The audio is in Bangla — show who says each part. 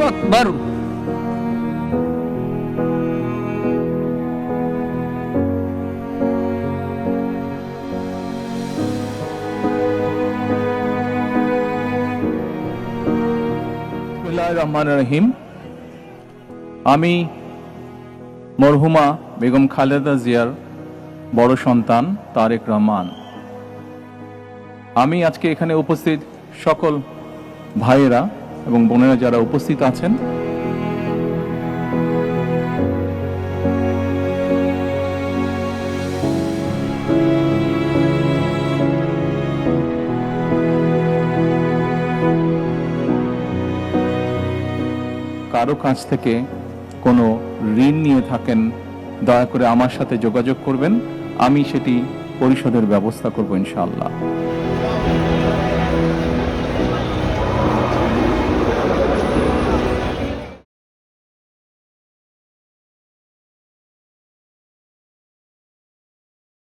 Speaker 1: আকবার। বিসমিল্লাহির রহমানির রহিম। আমি মরহুমা বেগম খালেদা জিয়ার বড় সন্তান তারেক রহমান। আমি আজকে এখানে উপস্থিত সকল ভাইয়েরা এবং বোনেরা যারা উপস্থিত আছেন, কারো কাছ থেকে কোনো ঋণ নিয়ে থাকেন, দয়া করে আমার সাথে যোগাযোগ করবেন, আমি সেটি পরিশোধের ব্যবস্থা করব ইনশাআল্লাহ।